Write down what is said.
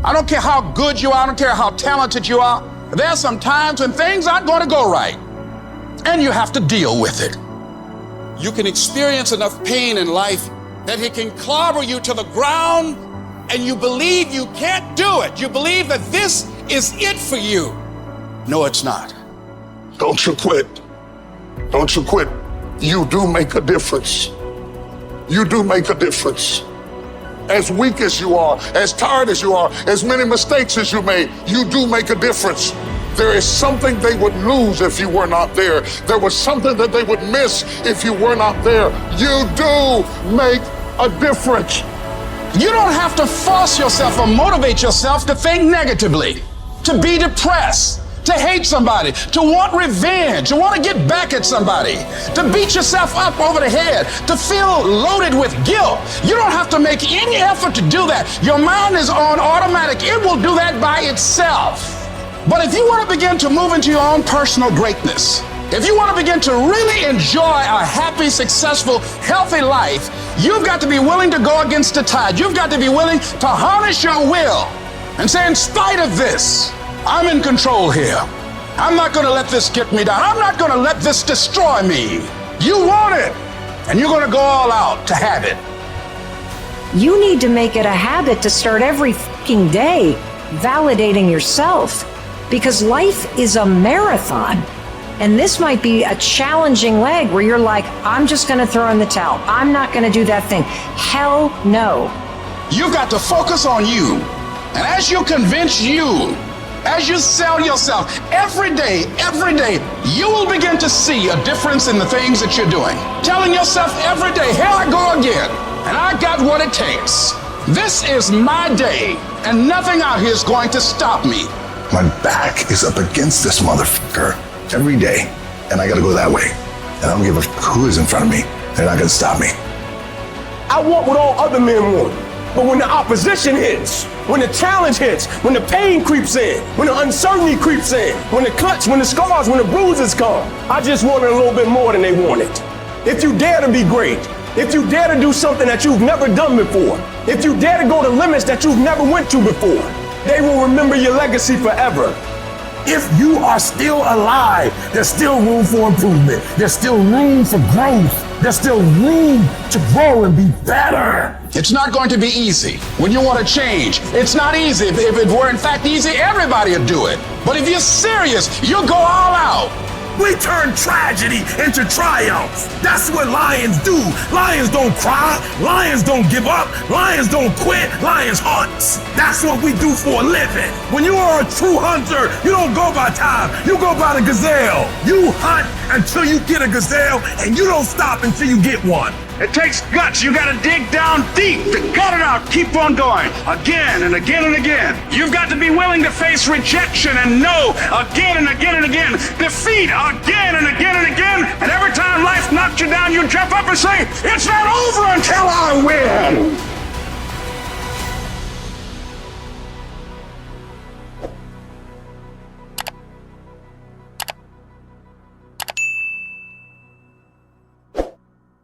I don't care how good you are. I don't care how talented you are. There are some times when things aren't going to go right, and you have to deal with it. You can experience enough pain in life that it can clobber you to the ground, and you believe you can't do it. You believe that this is it for you. No, it's not. Don't you quit. Don't you quit. You do make a difference. You do make a difference. As weak as you are, as tired as you are, as many mistakes as you made, you do make a difference. There is something they would lose if you were not there. There was something that they would miss if you were not there. You do make a difference. You don't have to force yourself or motivate yourself to think negatively, to be depressed, to hate somebody, to want revenge, to want to get back at somebody, to beat yourself up over the head, to feel loaded with guilt. You don't have to make any effort to do that. Your mind is on automatic. It will do that by itself. But if you want to begin to move into your own personal greatness, if you want to begin to really enjoy a happy, successful, healthy life, you've got to be willing to go against the tide. You've got to be willing to harness your will and say, in spite of this, I'm in control here. I'm not going to let this get me down. I'm not going to let this destroy me. You want it, and you're going to go all out to have it. You need to make it a habit to start every fucking day validating yourself, because life is a marathon. And this might be a challenging leg where you're like, I'm just going to throw in the towel. I'm not going to do that thing. Hell no. You've got to focus on you. And as you convince you, as you sell yourself every day, you will begin to see a difference in the things that you're doing. Telling yourself every day, here I go again, and I got what it takes. This is my day, and nothing out here is going to stop me. My back is up against this motherfucker every day, and I gotta go that way. And I don't give a who is in front of me. They're not gonna stop me. I want what all other men want. But when the opposition hits, when the challenge hits, when the pain creeps in, when the uncertainty creeps in, when the cuts, when the scars, when the bruises come, I just want it a little bit more than they want it. If you dare to be great, if you dare to do something that you've never done before, if you dare to go to limits that you've never went to before, they will remember your legacy forever. If you are still alive, there's still room for improvement. There's still room for growth. There's still room to grow and be better. It's not going to be easy when you want to change. It's not easy. If it were in fact easy, everybody would do it. But if you're serious, you'll go all out. We turn tragedy into triumph. That's what lions do. Lions don't cry. Lions don't give up. Lions don't quit. Lions hunt. That's what we do for a living. When you are a true hunter, you don't go by time. You go by the gazelle. You hunt until you get a gazelle, and you don't stop until you get one. It takes guts. You got to dig down deep to gut it out. Keep on going again and again and again. You've got to be willing to face rejection and no again and again and again. Defeat again and again and again. And every time life knocks you down, you jump up and say, it's not over until I win.